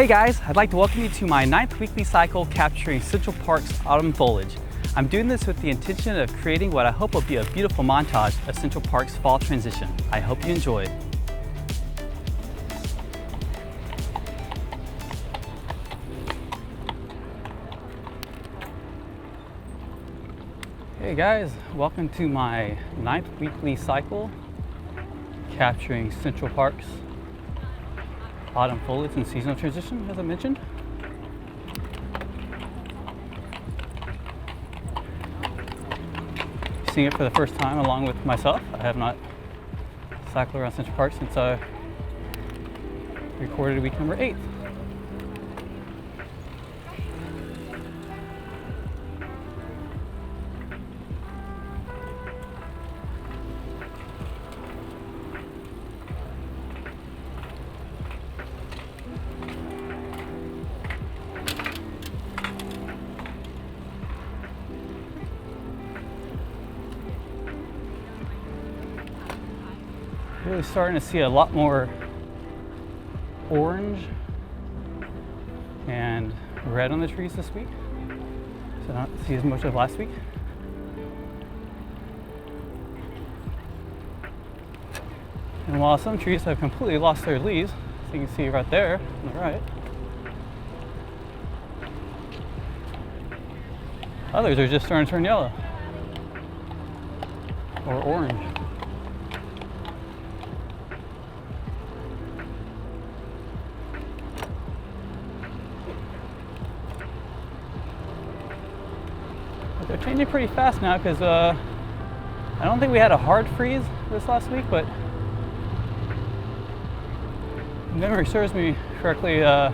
Hey guys, I'd like to welcome you to my 9th weekly cycle capturing Central Park's autumn foliage. I'm doing this with the intention of creating what I hope will be a beautiful montage of Central Park's fall transition. I hope you enjoy. Hey guys, welcome to my 9th weekly cycle capturing Central Park's autumn foliage and seasonal transition, as I mentioned. Seeing it for the first time along with myself. I have not cycled around Central Park since I recorded week number 8. Really starting to see a lot more orange and red on the trees this week. So I don't see as much of last week. And while some trees have completely lost their leaves, as you can see right there on the right, others are just starting to turn yellow or orange. They're changing pretty fast now because I don't think we had a hard freeze this last week, but if memory serves me correctly, at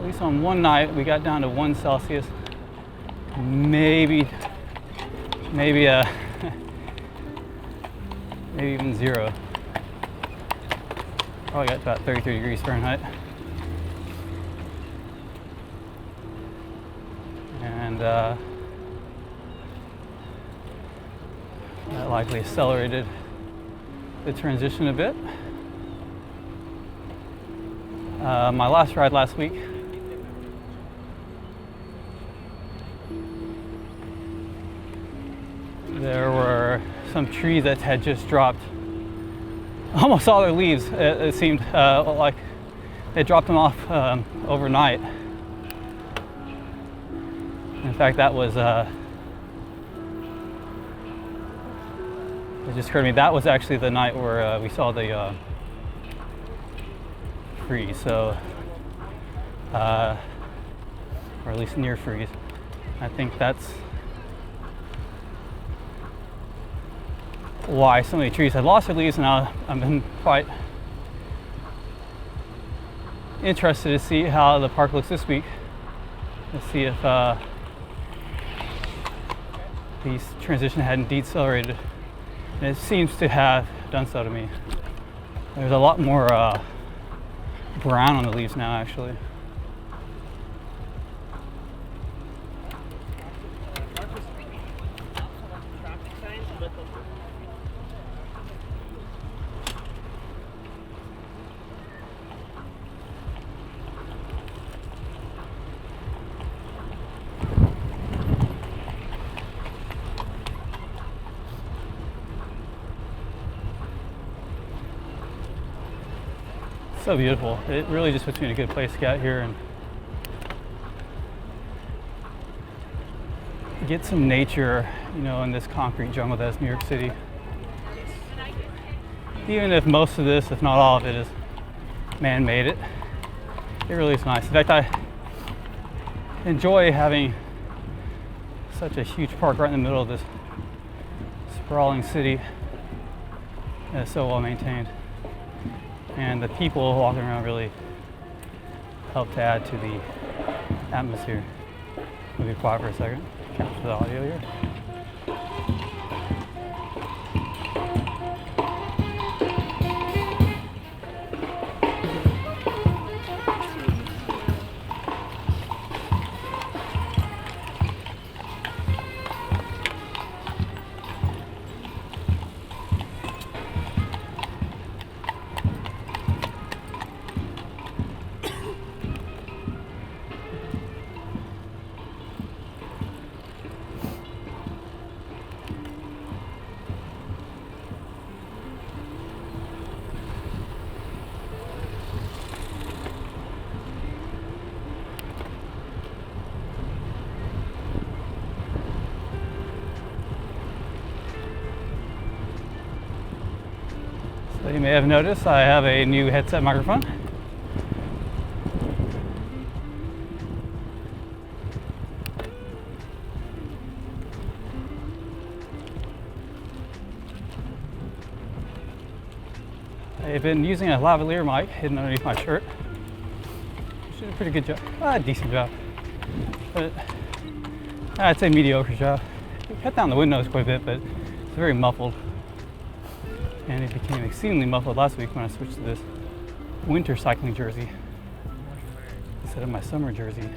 least on one night we got down to 1 Celsius, maybe maybe even 0. Probably got to about 33 degrees Fahrenheit. And that likely accelerated the transition a bit. My last ride last week, there were some trees that had just dropped almost all their leaves. It seemed like they dropped them off overnight. In fact, that was it just occurred to me, that was actually the night where we saw the freeze, so or at least near freeze. I think that's why so many trees had lost their leaves, and I've been quite interested to see how the park looks this week. Let's see if the transition had indeed accelerated. And it seems to have done so to me. There's a lot more brown on the leaves now, actually. So beautiful. It really just puts me in a good place to get out here and get some nature, you know, in this concrete jungle that is New York City. Even if most of this, if not all of it, is man-made, it really is nice. In fact, I enjoy having such a huge park right in the middle of this sprawling city that is so well maintained. And the people walking around really help to add to the atmosphere. We'll be quiet for a second, capture the audio here. So you may have noticed I have a new headset microphone. I've been using a lavalier mic hidden underneath my shirt. She did a pretty good job, decent job, but I'd say mediocre job. It cut down the wind noise quite a bit, but it's very muffled. And it became exceedingly muffled last week when I switched to this winter cycling jersey instead of my summer jersey.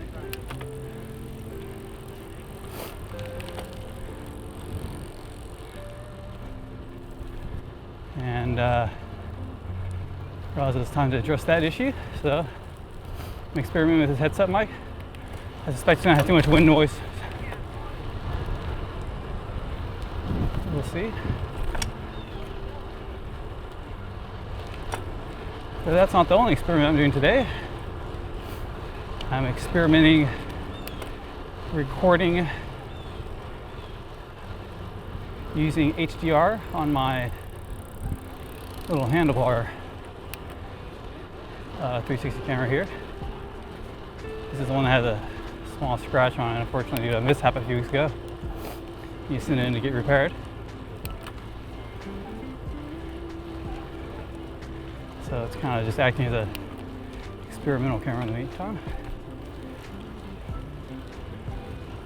And realized it was time to address that issue, so I'm experimenting with this headset mic. I suspect it's gonna have too much wind noise. We'll see. But that's not the only experiment I'm doing today. I'm experimenting recording using HDR on my little handlebar 360 camera here. This is the one that has a small scratch on it, unfortunately, due to a mishap a few weeks ago. You sent it in to get repaired. So it's kind of just acting as an experimental camera in the meantime.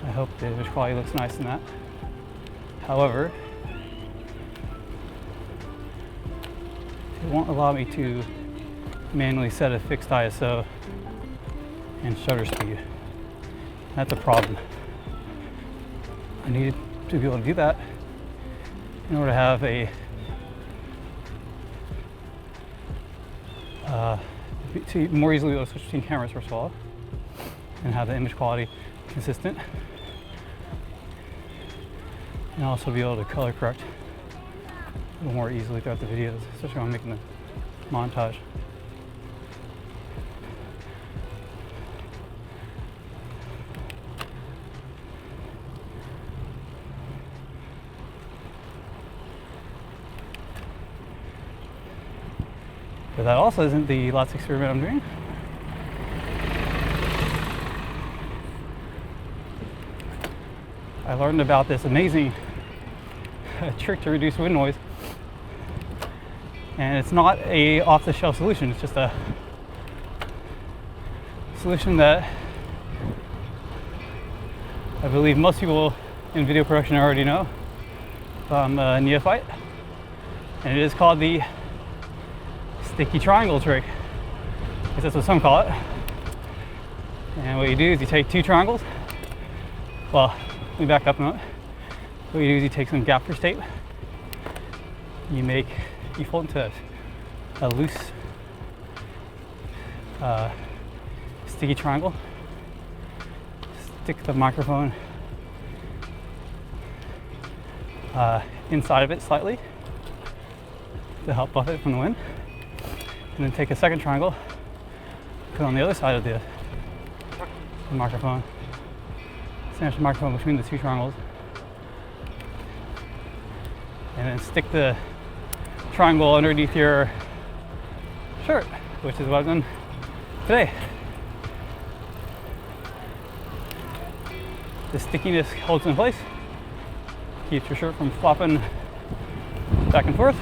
I hope the image quality looks nice in that. However, it won't allow me to manually set a fixed ISO and shutter speed. That's a problem. I needed to be able to do that in order to have a to more easily be able to switch between cameras first of all, and have the image quality consistent, and also be able to color correct a little more easily throughout the videos, especially when I'm making the montage. But that also isn't the last experiment I'm doing. I learned about this amazing trick to reduce wind noise. And it's not a off-the-shelf solution, it's just a solution that I believe most people in video production already know. I'm a neophyte, and it is called the sticky triangle trick. I guess that's what some call it. And what you do is you take two triangles. Well, let me back up a minute. What you do is you take some gaffer tape. You fold into a loose sticky triangle. Stick the microphone inside of it slightly to help buff it from the wind. And then take a second triangle, put it on the other side of the microphone, sandwich the microphone between the two triangles, and then stick the triangle underneath your shirt, which is what I've done today. The stickiness holds in place, keeps your shirt from flopping back and forth.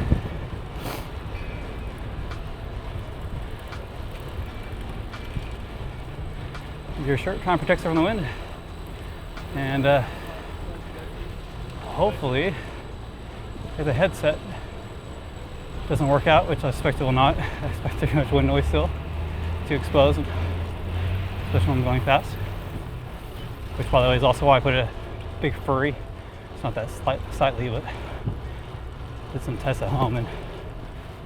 Your shirt kind of protects it from the wind, and hopefully if the headset doesn't work out, which I expect it will not. I expect too much wind noise still to expose, especially when I'm going fast, which by the way is also why I put a big furry, it's not that slightly, but did some tests at home and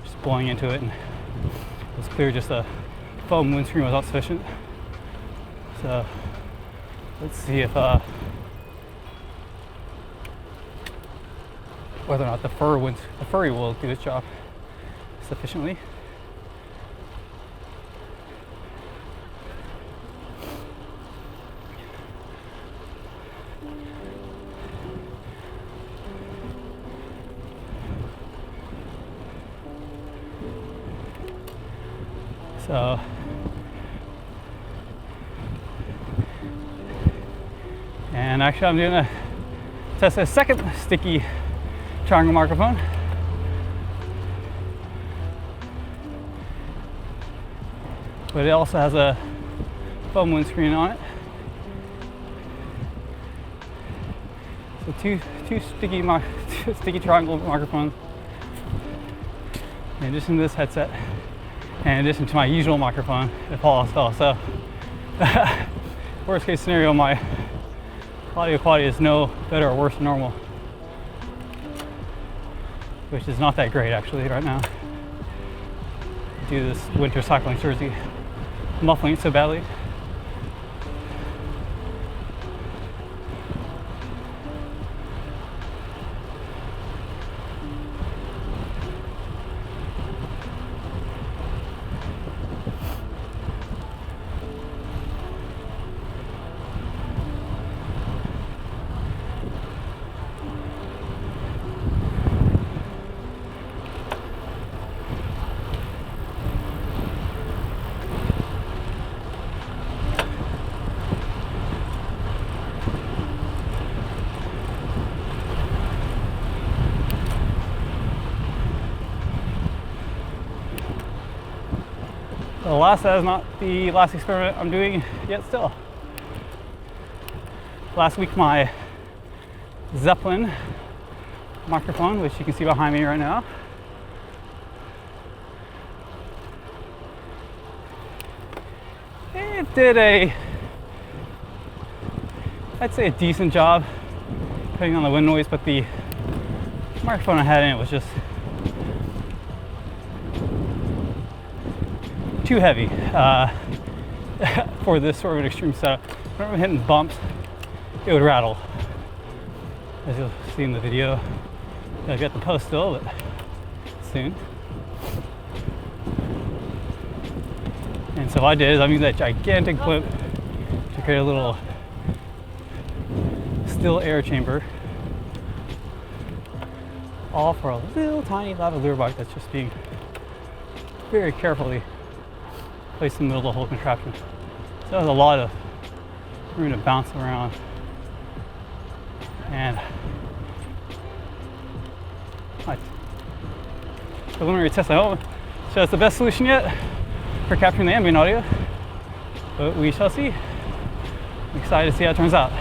just blowing into it, and it was clear just a foam windscreen was not sufficient. So let's see if whether or not the furry will do its job sufficiently. So and actually I'm doing a test a second sticky triangle microphone. But it also has a foam windscreen on it. So two sticky triangle microphones in addition to this headset, and in addition to my usual microphone if all else fails. So worst case scenario, my audio quality is no better or worse than normal, which is not that great actually right now due to this winter cycling jersey muffling it so badly. That is not the last experiment I'm doing yet still. Last week my Zeppelin microphone, which you can see behind me right now, it did I'd say a decent job depending on the wind noise, but the microphone I had in it was just too heavy for this sort of an extreme setup. Whenever I'm hitting bumps, it would rattle, as you'll see in the video. I've got the post still, but soon. And so what I did is I used that gigantic clip to create a little still air chamber, all for a little tiny lavalier bike that's just being very carefully placed in the middle of the whole contraption. So there's a lot of room to bounce around. And my preliminary test, I hope, so it's the best solution yet for capturing the ambient audio, but we shall see. I'm excited to see how it turns out.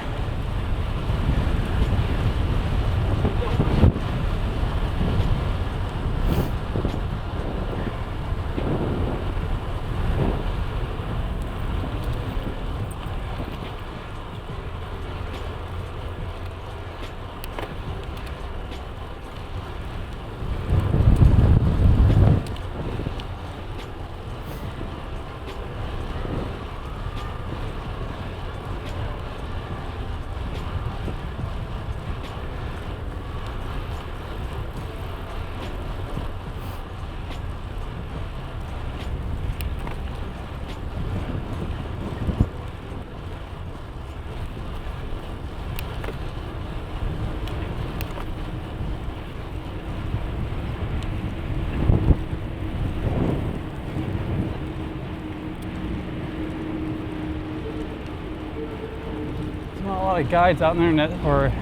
Not a lot of guides out on the internet or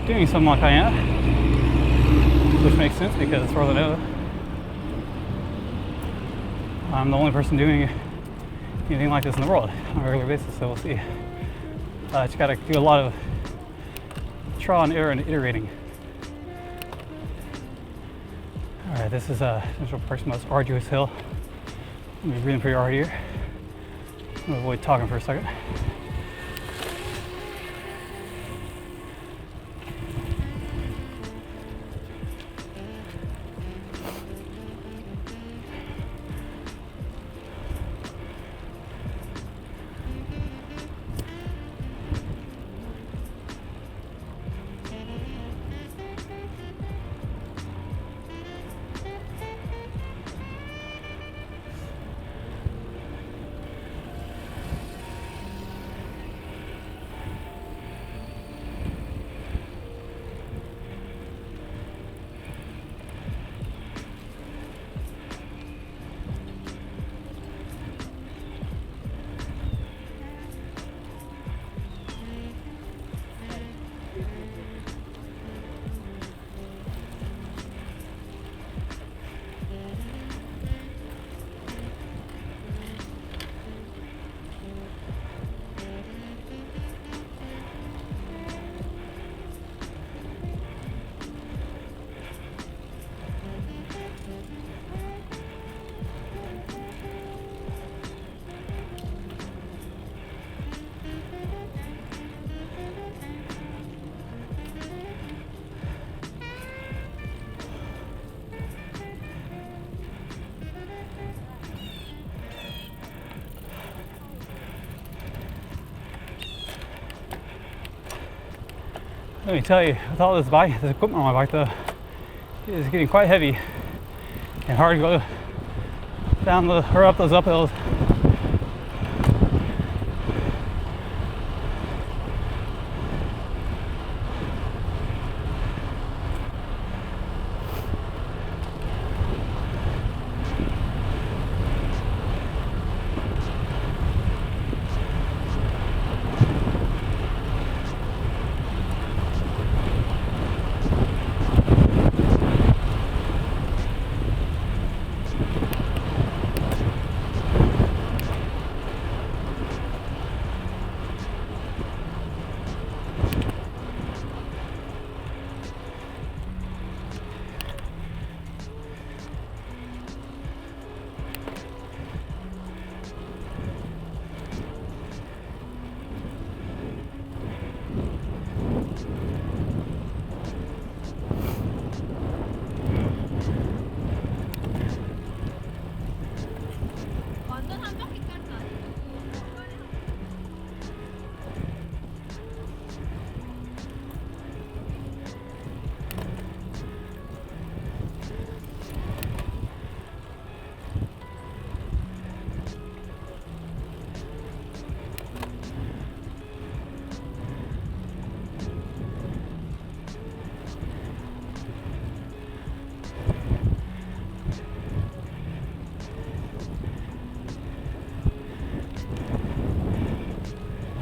doing something like I am, which makes sense because as far as I know, I'm the only person doing anything like this in the world on a regular basis, so we'll see. Just gotta do a lot of trial and error and iterating. All right, this is Central Park's most arduous hill. I'm gonna be breathing pretty hard here. I'm gonna avoid talking for a second. Let me tell you, with all this equipment on my bike though, it is getting quite heavy and hard to go down or up those uphills.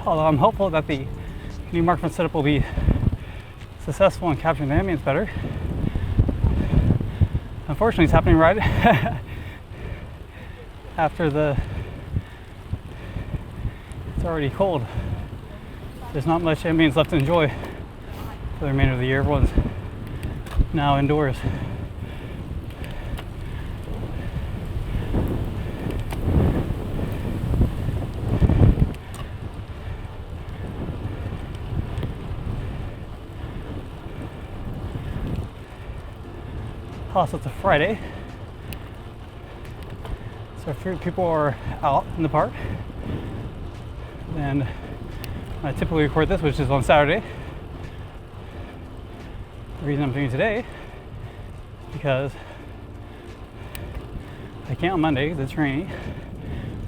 Although I'm hopeful that the new Markman setup will be successful in capturing the ambience better. Unfortunately, it's happening right after it's already cold. There's not much ambience left to enjoy for the remainder of the year. Everyone's now indoors. Also, it's a Friday, so a few people are out in the park. And I typically record this, which is on Saturday. The reason I'm doing it today is because I can't on Monday because it's rainy,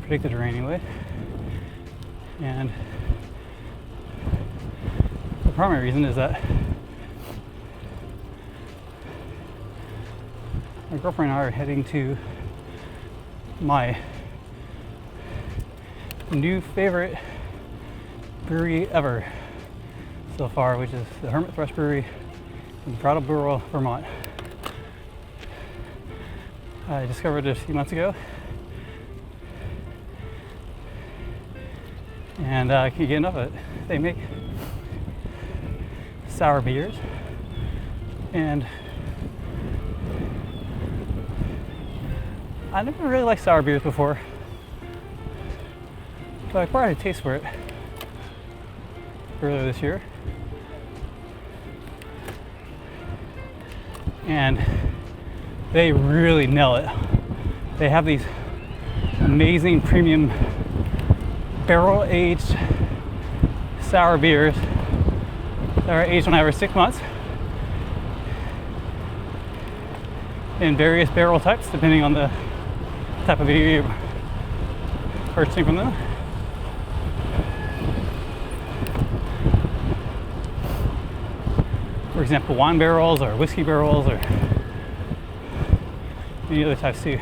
predicted to rain anyway. And the primary reason is that my girlfriend and I are heading to my new favorite brewery ever so far, which is the Hermit Thrush Brewery in Brattleboro, Vermont. I discovered it a few months ago, and I can't get enough of it. They make sour beers, and I never really liked sour beers before, but I acquired a taste for it earlier this year. And they really nail it. They have these amazing premium barrel-aged sour beers that are aged on average 6 months in various barrel types, depending on the type of beer you're purchasing from them. For example, wine barrels or whiskey barrels or any other types too.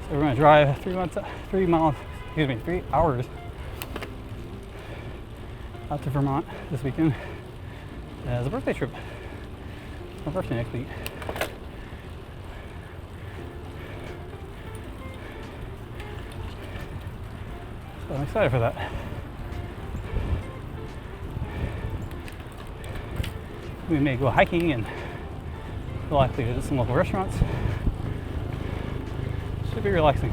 So we're going to drive 3 hours out to Vermont this weekend as a birthday trip. My birthday next week. So I'm excited for that. We may go hiking and we'll likely visit some local restaurants. Should be relaxing.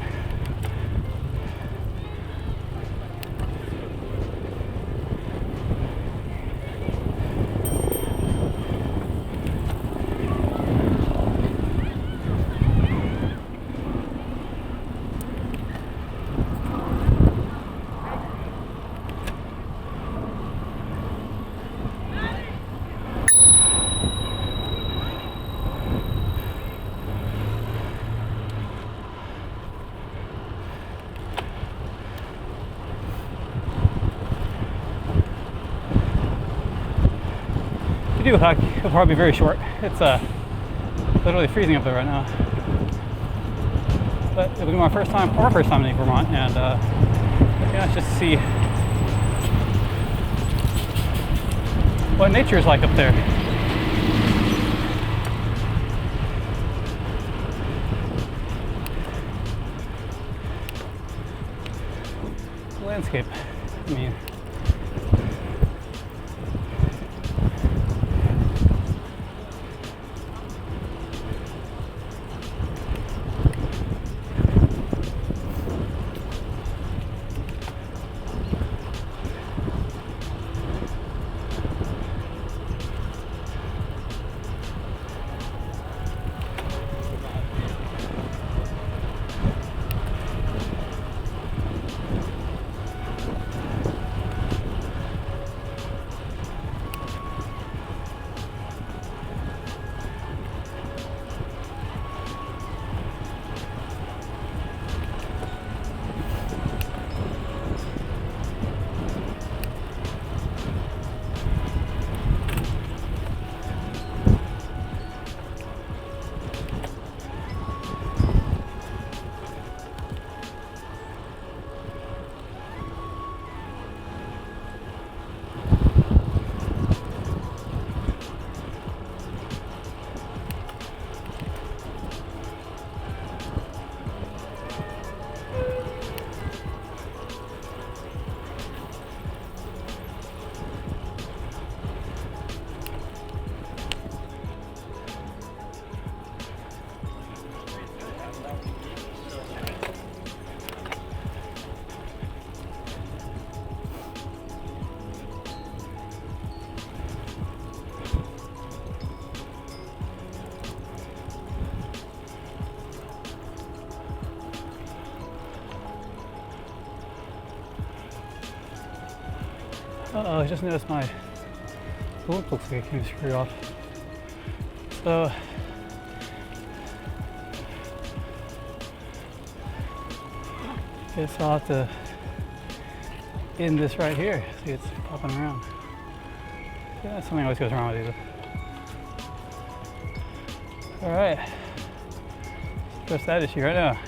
looks like it'll probably be very short. It's literally freezing up there right now. But it'll be my first time, our first time in Vermont, and yeah, just to see what nature is like up there. Landscape. I mean, uh-oh, I just noticed my loop looks like it came screw off. So guess I'll have to end this right here. See, it's popping around. Yeah, something always goes wrong with these. All right, address that issue right now.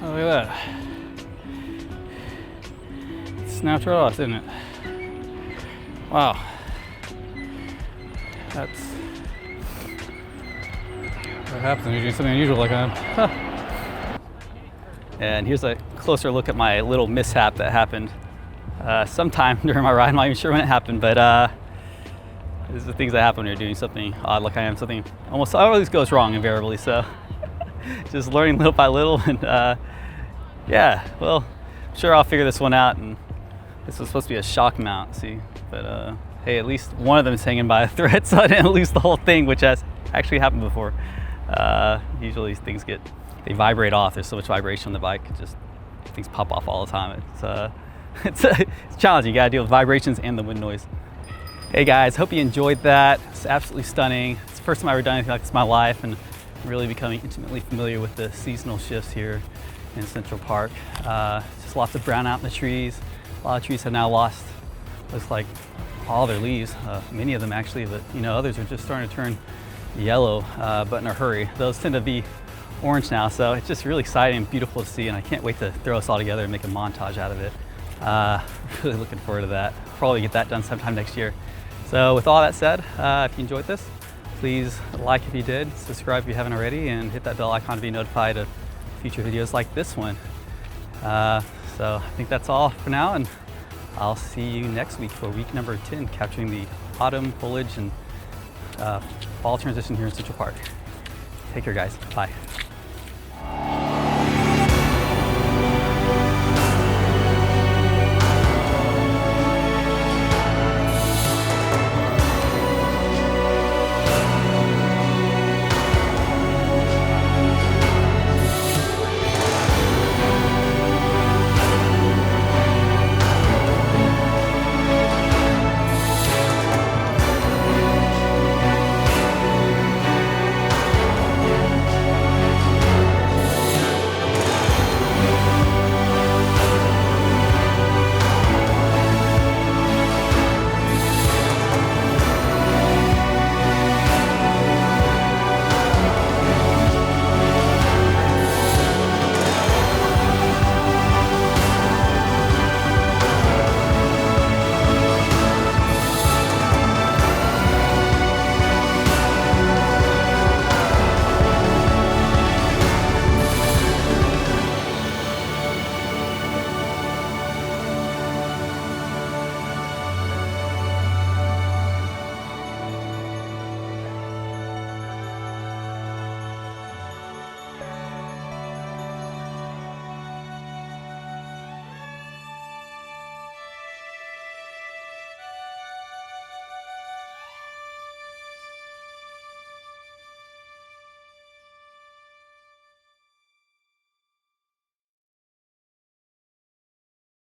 Oh, look at that. It snapped right off, didn't it? Wow. That's what happens when you're doing something unusual like that. And here's a closer look at my little mishap that happened sometime during my ride. I'm not even sure when it happened, but these are the things that happen when you're doing something odd like I am. Something almost always goes wrong invariably, so just learning little by little. And yeah, well, I'm sure I'll figure this one out. And this was supposed to be a shock mount, see, but hey, at least one of them is hanging by a thread, so I didn't lose the whole thing, which has actually happened before. Usually these things they vibrate off. There's so much vibration on the bike, just things pop off all the time. It's challenging. You gotta deal with vibrations and the wind noise. Hey guys, hope you enjoyed that. It's absolutely stunning. It's the first time I've ever done anything like this in my life, and really becoming intimately familiar with the seasonal shifts here in Central Park. Just lots of brown out in the trees. A lot of trees have now lost, looks like, all their leaves. Many of them actually, but others are just starting to turn yellow, but in a hurry. Those tend to be orange now, so it's just really exciting and beautiful to see, and I can't wait to throw us all together and make a montage out of it. Really looking forward to that. Probably get that done sometime next year. So with all that said, if you enjoyed this, please like if you did, subscribe if you haven't already, and hit that bell icon to be notified of future videos like this one. So I think that's all for now, and I'll see you next week for week number 10, capturing the autumn foliage and fall transition here in Central Park. Take care, guys. Bye.